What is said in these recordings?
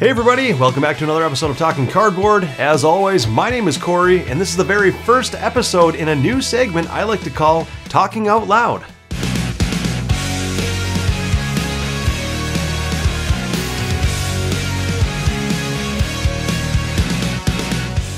Hey everybody, welcome back to another episode of Talking Cardboard. As always, my name is Cory, and this is the very first episode in a new segment I like to call Talking Out Loud.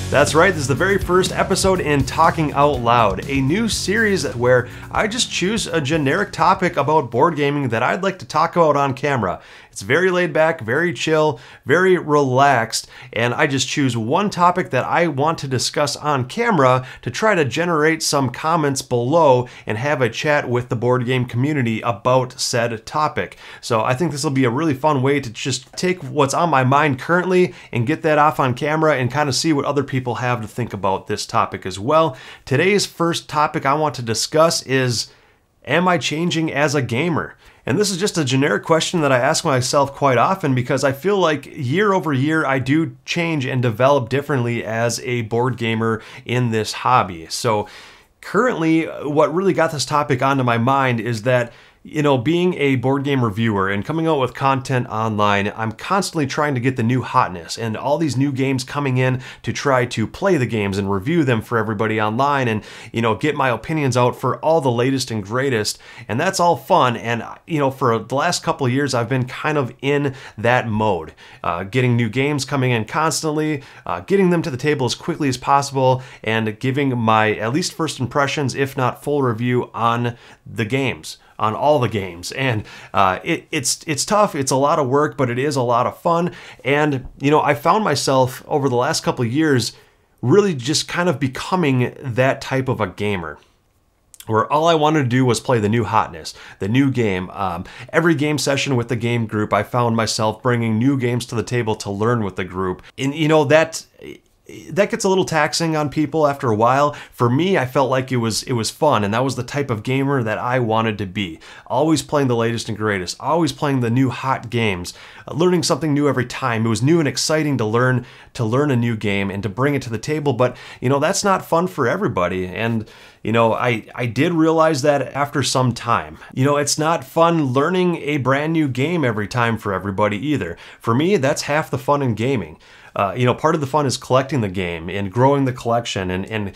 That's right, this is the very first episode in Talking Out Loud, a new series where I just choose a generic topic about board gaming that I'd like to talk about on camera. It's very laid back, very chill, very relaxed, and I just choose one topic that I want to discuss on camera to try to generate some comments below and have a chat with the board game community about said topic. So I think this will be a really fun way to just take what's on my mind currently and get that off on camera and kind of see what other people have to think about this topic as well. Today's first topic I want to discuss is, am I changing as a gamer? And this is just a generic question that I ask myself quite often because I feel like year over year I do change and develop differently as a board gamer in this hobby. So currently what really got this topic onto my mind is that, being a board game reviewer and coming out with content online, I'm constantly trying to get the new hotness and all these new games coming in to try to play the games and review them for everybody online and, get my opinions out for all the latest and greatest. And that's all fun. And, for the last couple of years, I've been kind of in that mode, getting new games coming in constantly, getting them to the table as quickly as possible, and giving my at least first impressions, if not full review on the games. On all the games, and it's tough. It's a lot of work, but it is a lot of fun. And I found myself over the last couple of years really just kind of becoming that type of a gamer, where all I wanted to do was play the new hotness, the new game. Every game session with the game group, I found myself bringing new games to the table to learn with the group, and that gets a little taxing on people after a while. For me, I felt like it was fun, and that was the type of gamer that I wanted to be. Always playing the latest and greatest, always playing the new hot games, learning something new every time. It was new and exciting to learn a new game and to bring it to the table, but that's not fun for everybody. And I did realize that after some time. It's not fun learning a brand new game every time for everybody either. For me, that's half the fun in gaming. Part of the fun is collecting the game and growing the collection and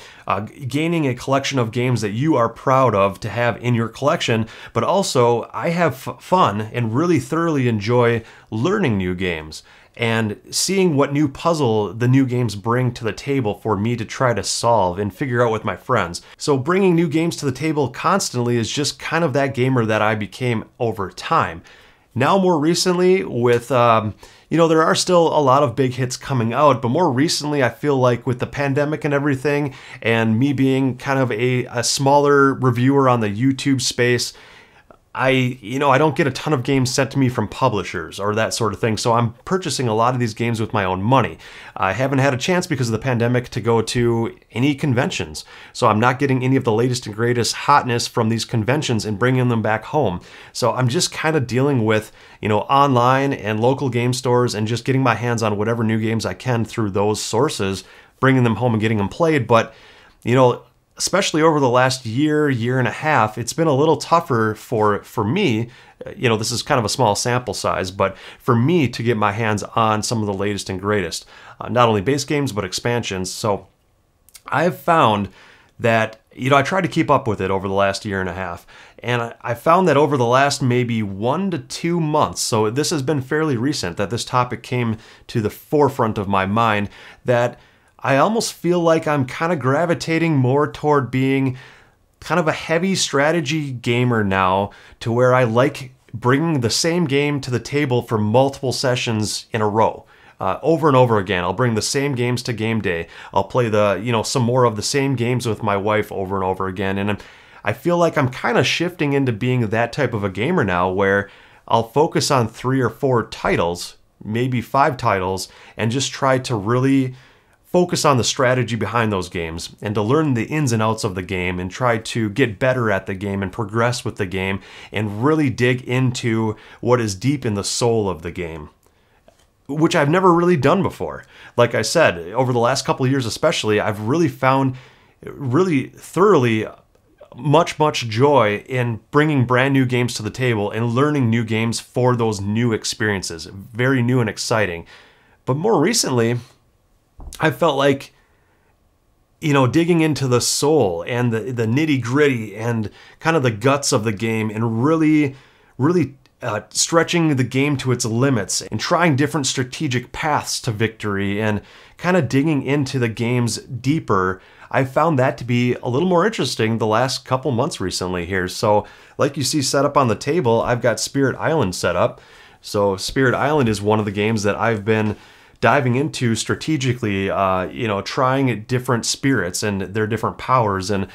gaining a collection of games that you are proud of to have in your collection. But also, I have fun and really thoroughly enjoy learning new games and seeing what new puzzle the new games bring to the table for me to try to solve and figure out with my friends. So bringing new games to the table constantly is just kind of that gamer that I became over time. Now more recently with, there are still a lot of big hits coming out, but more recently I feel like with the pandemic and everything, and me being kind of a smaller reviewer on the YouTube space, I don't get a ton of games sent to me from publishers or that sort of thing, so I'm purchasing a lot of these games with my own money. I haven't had a chance because of the pandemic to go to any conventions, so I'm not getting any of the latest and greatest hotness from these conventions and bringing them back home. So I'm just kind of dealing with, online and local game stores and just getting my hands on whatever new games I can through those sources, bringing them home and getting them played. But, especially over the last year and a half, it's been a little tougher for me. This is kind of a small sample size, but for me to get my hands on some of the latest and greatest, not only base games, but expansions. So I've found that, I tried to keep up with it over the last year and a half, and I found that over the last maybe 1 to 2 months, so this has been fairly recent that this topic came to the forefront of my mind, that I almost feel like I'm kind of gravitating more toward being kind of a heavy strategy gamer now, to where I like bringing the same game to the table for multiple sessions in a row. Over and over again. I'll bring the same games to game day. I'll play some more of the same games with my wife over and over again. And I feel like I'm kind of shifting into being that type of a gamer now, where I'll focus on 3 or 4 titles, maybe 5 titles, and just try to really focus on the strategy behind those games and to learn the ins and outs of the game and try to get better at the game and progress with the game and really dig into what is deep in the soul of the game, which I've never really done before. Like I said, over the last couple of years especially, I've really found really thoroughly much joy in bringing brand new games to the table and learning new games for those new experiences. Very new and exciting. But more recently, I felt like, digging into the soul and the nitty gritty and kind of the guts of the game and really stretching the game to its limits and trying different strategic paths to victory and kind of digging into the games deeper, I found that to be a little more interesting the last couple months recently here. So like you see set up on the table, I've got Spirit Island set up. So Spirit Island is one of the games that I've been diving into strategically, trying different spirits and their different powers and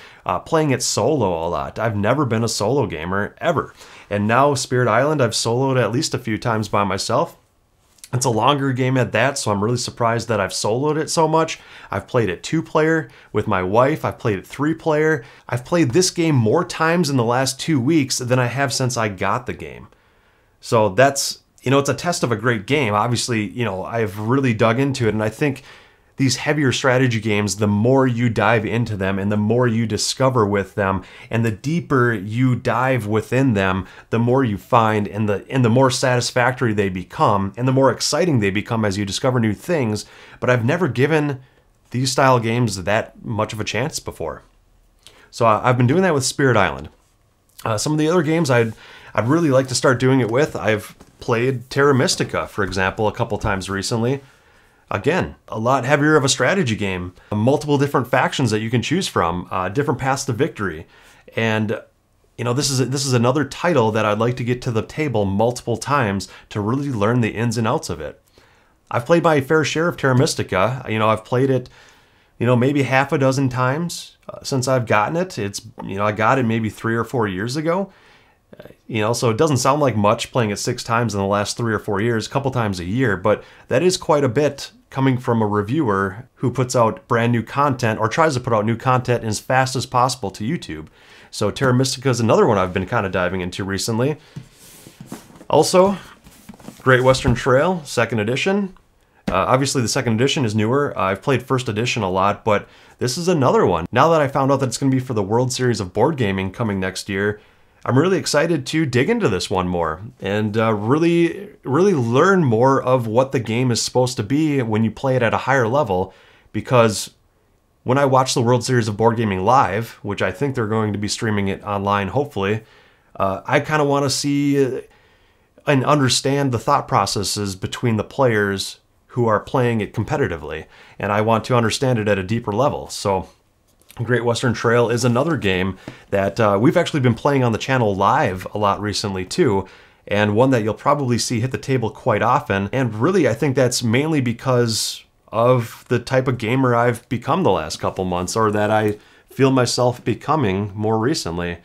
playing it solo a lot. I've never been a solo gamer, ever. And now Spirit Island, I've soloed at least a few times by myself. It's a longer game at that, so I'm really surprised that I've soloed it so much. I've played it 2-player with my wife. I've played it 3-player. I've played this game more times in the last 2 weeks than I have since I got the game. So that's, it's a test of a great game. Obviously, I've really dug into it, and I think these heavier strategy games, the more you dive into them and the more you discover with them and the deeper you dive within them, the more you find and the more satisfactory they become and the more exciting they become as you discover new things. But I've never given these style games that much of a chance before. So I've been doing that with Spirit Island. Some of the other games I'd really like to start doing it with, I've played Terra Mystica, for example, a couple times recently. Again, a lot heavier of a strategy game, multiple different factions that you can choose from, different paths to victory. And this is another title that I'd like to get to the table multiple times to really learn the ins and outs of it. I've played my fair share of Terra Mystica. I've played it, maybe half a dozen times since I've gotten it. I got it maybe 3 or 4 years ago. So it doesn't sound like much playing it 6 times in the last 3 or 4 years, a couple times a year, but that is quite a bit coming from a reviewer who puts out brand new content or tries to put out new content as fast as possible to YouTube. So Terra Mystica is another one I've been kind of diving into recently. Also, Great Western Trail, 2nd edition. Obviously the 2nd edition is newer. I've played 1st edition a lot, but this is another one. Now that I found out that it's going to be for the World Series of Board Gaming coming next year, I'm really excited to dig into this one more and really learn more of what the game is supposed to be when you play it at a higher level, because when I watch the World Series of Board Gaming live, which I think they're going to be streaming it online hopefully, I kind of want to see and understand the thought processes between the players who are playing it competitively, and I want to understand it at a deeper level. So Great Western Trail is another game that we've actually been playing on the channel live a lot recently too, and one that you'll probably see hit the table quite often. And really, I think that's mainly because of the type of gamer I've become the last couple months, or that I feel myself becoming more recently.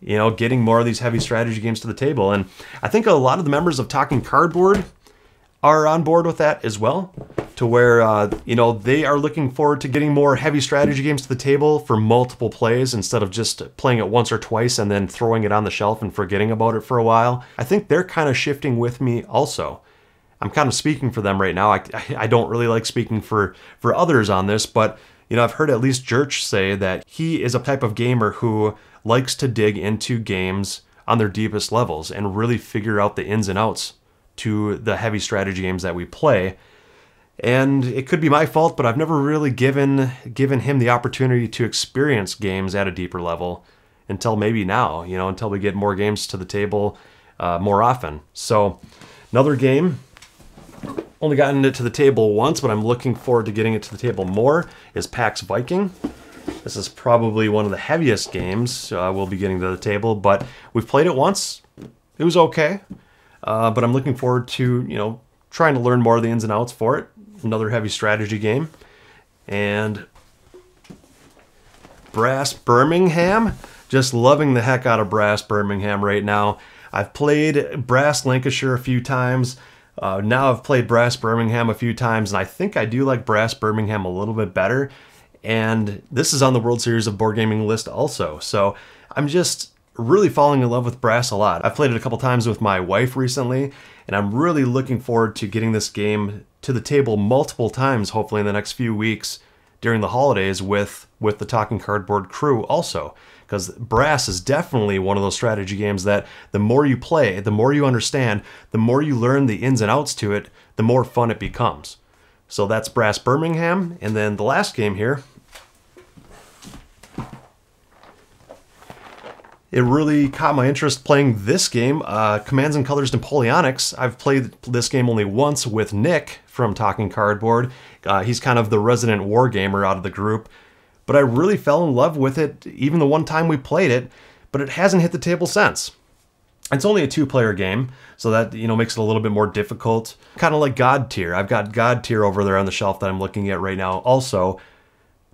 Getting more of these heavy strategy games to the table. And I think a lot of the members of Talking Cardboard are on board with that as well, to where, they are looking forward to getting more heavy strategy games to the table for multiple plays instead of just playing it once or twice and then throwing it on the shelf and forgetting about it for a while. I think they're kind of shifting with me also. I'm kind of speaking for them right now. I don't really like speaking for others on this, but, I've heard at least Jurch say that he is a type of gamer who likes to dig into games on their deepest levels and really figure out the ins and outs to the heavy strategy games that we play. And it could be my fault, but I've never really given him the opportunity to experience games at a deeper level until maybe now, until we get more games to the table more often. So another game, only gotten it to the table once, but I'm looking forward to getting it to the table more, is Pax Viking. This is probably one of the heaviest games we'll be getting to the table, but we've played it once. It was okay. But I'm looking forward to, trying to learn more of the ins and outs for it. Another heavy strategy game. And Brass Birmingham. Just loving the heck out of Brass Birmingham right now. I've played Brass Lancashire a few times. Now I've played Brass Birmingham a few times, and I think I do like Brass Birmingham a little bit better. And this is on the World Series of Board Gaming list also. So I'm just really falling in love with Brass a lot. I've played it a couple times with my wife recently, and I'm really looking forward to getting this game to the table multiple times, hopefully in the next few weeks, during the holidays with the Talking Cardboard crew also. Because Brass is definitely one of those strategy games that the more you play, the more you understand, the more you learn the ins and outs to it, the more fun it becomes. So that's Brass Birmingham. And then the last game here, it really caught my interest playing this game, Commands and Colors Napoleonics. I've played this game only once with Nick from Talking Cardboard. He's kind of the resident war gamer out of the group. But I really fell in love with it even the one time we played it, but it hasn't hit the table since. It's only a 2-player game, so that, you know, makes it a little bit more difficult. Kind of like God Tier. I've got God Tier over there on the shelf that I'm looking at right now. Also,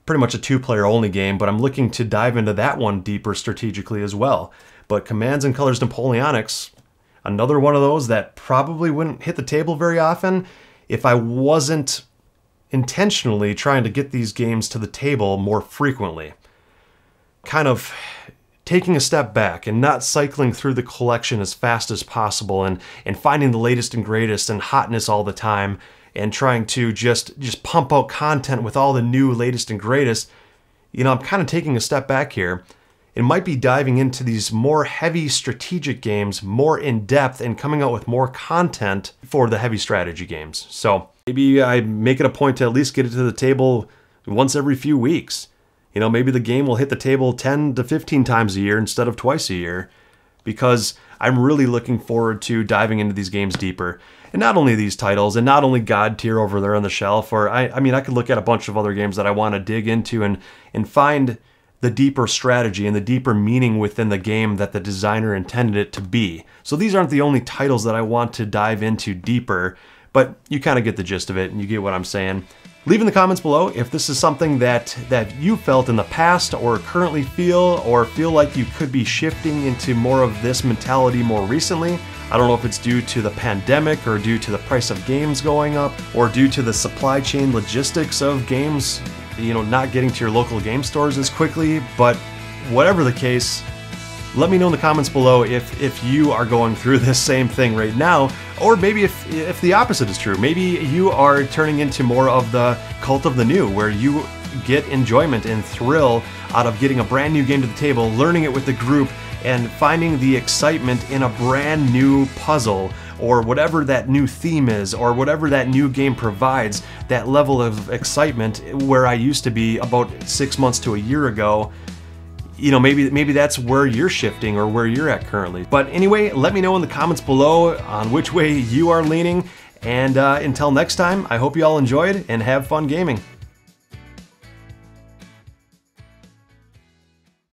pretty much a 2-player only game, but I'm looking to dive into that one deeper strategically as well. But Commands and Colors Napoleonics, another one of those that probably wouldn't hit the table very often if I wasn't intentionally trying to get these games to the table more frequently. Kind of taking a step back and not cycling through the collection as fast as possible and finding the latest and greatest and hotness all the time and trying to just pump out content with all the new latest and greatest. You know, I'm kind of taking a step back here. It might be diving into these more heavy strategic games more in depth and coming out with more content for the heavy strategy games. So maybe I make it a point to at least get it to the table once every few weeks. You know, maybe the game will hit the table 10 to 15 times a year instead of twice a year, because I'm really looking forward to diving into these games deeper. And not only these titles, and not only God Tier over there on the shelf, or I mean, I could look at a bunch of other games that I want to dig into and find the deeper strategy and the deeper meaning within the game that the designer intended it to be. So these aren't the only titles that I want to dive into deeper, but you kind of get the gist of it and you get what I'm saying. Leave in the comments below if this is something that you felt in the past or currently feel like you could be shifting into more of this mentality more recently. I don't know if it's due to the pandemic or due to the price of games going up or due to the supply chain logistics of games, you know, not getting to your local game stores as quickly, but whatever the case, let me know in the comments below if you are going through this same thing right now, or maybe if the opposite is true. Maybe you are turning into more of the cult of the new, where you get enjoyment and thrill out of getting a brand new game to the table, learning it with the group, and finding the excitement in a brand new puzzle, or whatever that new theme is, or whatever that new game provides, that level of excitement where I used to be about 6 months to a year ago. You know, maybe that's where you're shifting or where you're at currently. But anyway, let me know in the comments below on which way you are leaning. And until next time, I hope you all enjoyed and have fun gaming.